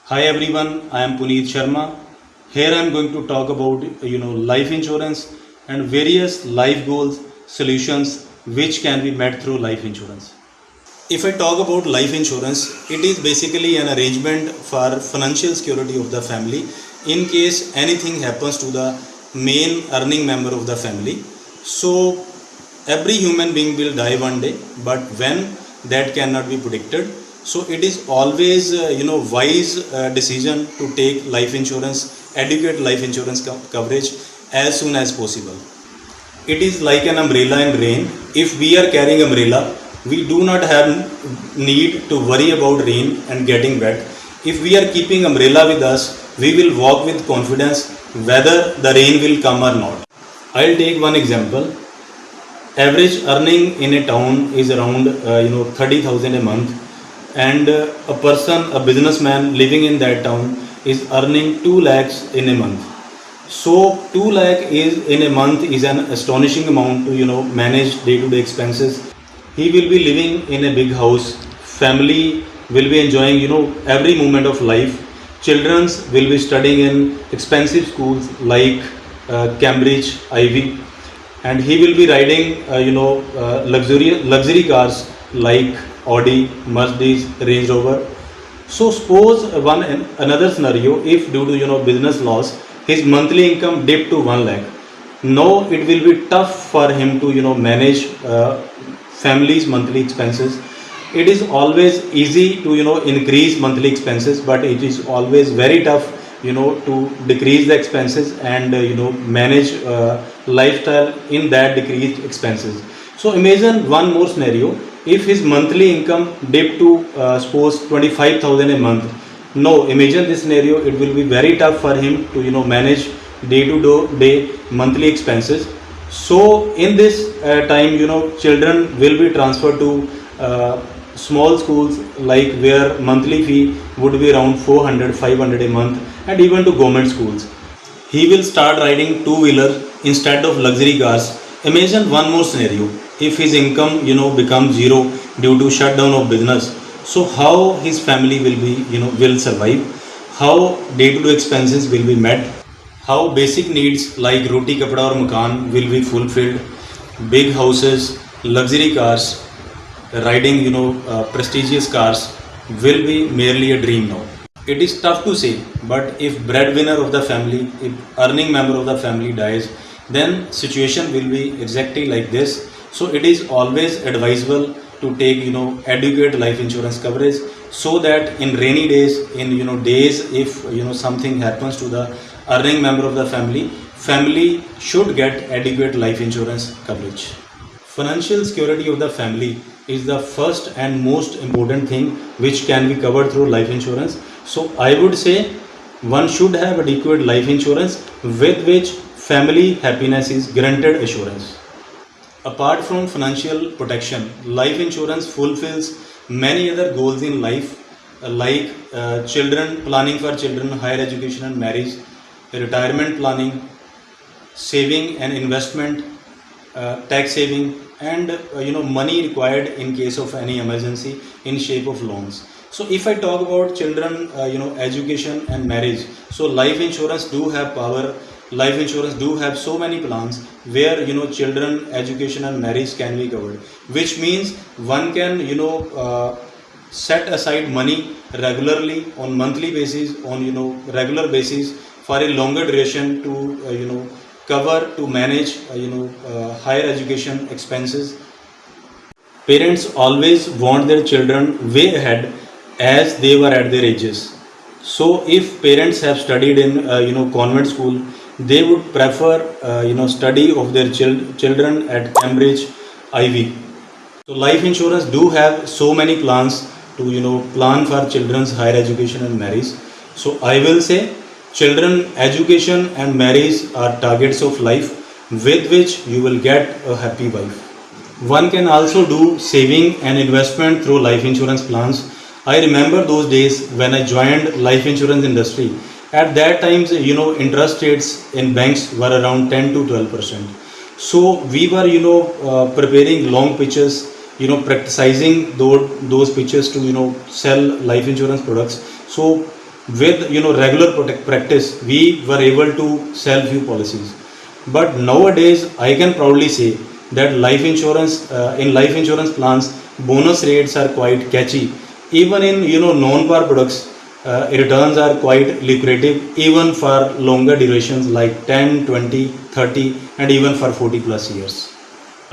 Hi everyone, I am Puneet Sharma. Here I am going to talk about life insurance and various life goals, solutions which can be met through life insurance. If I talk about life insurance, it is basically an arrangement for financial security of the family in case anything happens to the main earning member of the family. So every human being will die one day, but when, that cannot be predicted. So it is always wise decision to take life insurance, adequate life insurance coverage as soon as possible. It is like an umbrella in rain. If we are carrying umbrella, we do not have need to worry about rain and getting wet. If we are keeping umbrella with us, we will walk with confidence whether the rain will come or not. I'll take one example. Average earning in a town is around 30,000 a month, and a businessman living in that town is earning 2 lakhs in a month. So 2 lakh is in a month is an astonishing amount to manage day-to-day expenses. He will be living in a big house. Family will be enjoying every moment of life. Children will be studying in expensive schools like Cambridge, Ivy, and he will be riding luxury cars like Audi, Mercedes, Range Rover. So suppose another scenario, if due to business loss, his monthly income dipped to 1 lakh. Now it will be tough for him to manage family's monthly expenses. It is always easy to increase monthly expenses, but it is always very tough to decrease the expenses and manage lifestyle in that decreased expenses. So imagine one more scenario. If his monthly income dipped to suppose 25,000 a month. No, imagine this scenario. It will be very tough for him to manage day to day monthly expenses. So in this time, children will be transferred to small schools, like where monthly fee would be around 400 500 a month, and even to government schools. He will start riding two-wheeler instead of luxury cars. Imagine one more scenario. If his income becomes zero due to shutdown of business, so how his family will be will survive? How day-to-day expenses will be met? How basic needs like roti, kapda or makan will be fulfilled? Big houses, luxury cars, riding prestigious cars will be merely a dream now. It is tough to say, but if breadwinner of the family, if earning member of the family dies, then situation will be exactly like this. So it is always advisable to take adequate life insurance coverage, so that in rainy days, in days if something happens to the earning member of the family should get adequate life insurance coverage. Financial security of the family is the first and most important thing which can be covered through life insurance. So I would say one should have adequate life insurance with which family happiness is granted assurance. Apart from financial protection, life insurance fulfills many other goals in life, like children, planning for children, higher education and marriage, retirement planning, saving and investment, tax saving, and money required in case of any emergency in shape of loans. So if I talk about children, education and marriage, so life insurance do have power. Life insurance do have so many plans where children, education and marriage can be covered, which means one can set aside money regularly on monthly basis, on regular basis, for a longer duration to cover, to manage higher education expenses. Parents always want their children way ahead as they were at their ages. So if parents have studied in convent school, they would prefer study of their children at Cambridge, Ivy. So life insurance do have so many plans to plan for children's higher education and marriage. So I will say children, education and marriage are targets of life with which you will get a happy wife. One can also do saving and investment through life insurance plans. I remember those days when I joined life insurance industry. At that times, interest rates in banks were around 10 to 12%. So we were, preparing long pitches, practicing those pitches to, sell life insurance products. So with regular practice, we were able to sell few policies. But nowadays, I can proudly say that life insurance plans, bonus rates are quite catchy. Even in non-par products, returns are quite lucrative even for longer durations like 10, 20, 30, and even for 40 plus years.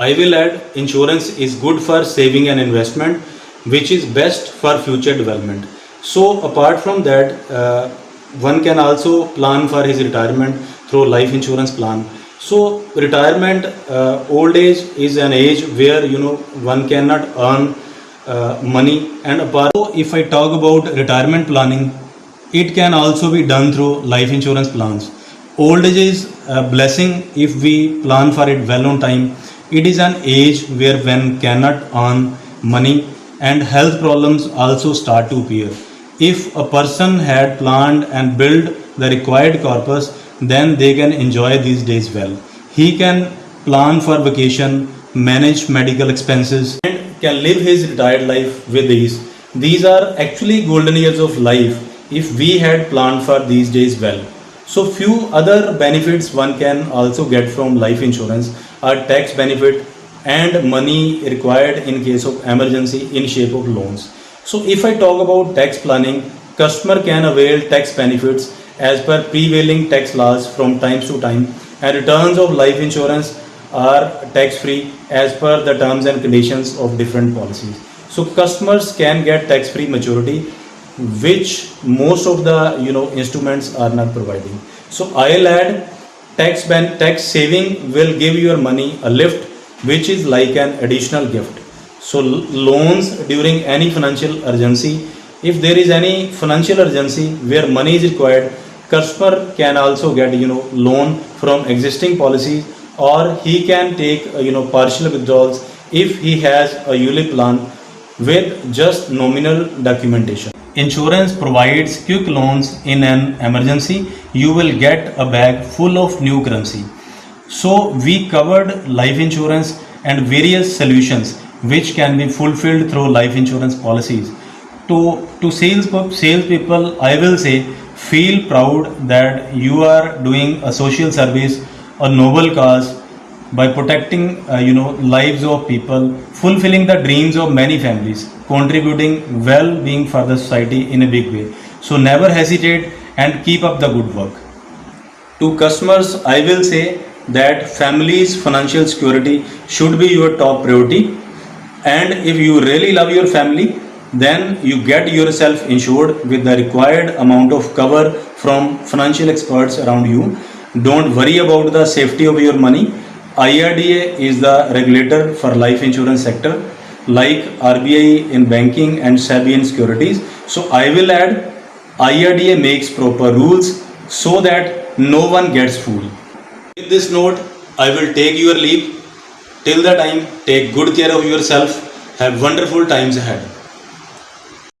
I will add, insurance is good for saving and investment, which is best for future development. So apart from that, one can also plan for his retirement through life insurance plan. So retirement, old age is an age where one cannot earn money. And apart, so if I talk about retirement planning, it can also be done through life insurance plans. Old age is a blessing if we plan for it well on time. It is an age where one cannot earn money and health problems also start to appear. If a person had planned and built the required corpus, then they can enjoy these days well. He can plan for vacation, manage medical expenses, and can live his retired life with ease. These are actually golden years of life if we had planned for these days well. So few other benefits one can also get from life insurance are tax benefit and money required in case of emergency in shape of loans. So if I talk about tax planning, customer can avail tax benefits as per prevailing tax laws from time to time, and returns of life insurance are tax free as per the terms and conditions of different policies. So customers can get tax free maturity, which most of the instruments are not providing. So I'll add, tax saving will give your money a lift, which is like an additional gift. So loans during any financial urgency, if there is any financial urgency where money is required, customer can also get loan from existing policies, or he can take partial withdrawals if he has a ULIP plan with just nominal documentation. Insurance provides quick loans in an emergency. You will get a bag full of new currency. So we covered life insurance and various solutions which can be fulfilled through life insurance policies. To sales people, I will say, feel proud that you are doing a social service, a noble cause, by protecting lives of people, fulfilling the dreams of many families, contributing well-being for the society in a big way. So never hesitate and keep up the good work. To customers, I will say that family's financial security should be your top priority, and if you really love your family, then you get yourself insured with the required amount of cover from financial experts around you. Don't worry about the safety of your money. IRDA is the regulator for life insurance sector, like RBI in banking and SEBI in securities. So I will add, IRDA makes proper rules so that no one gets fooled. With this note, I will take your leave. Till the time, take good care of yourself. Have wonderful times ahead.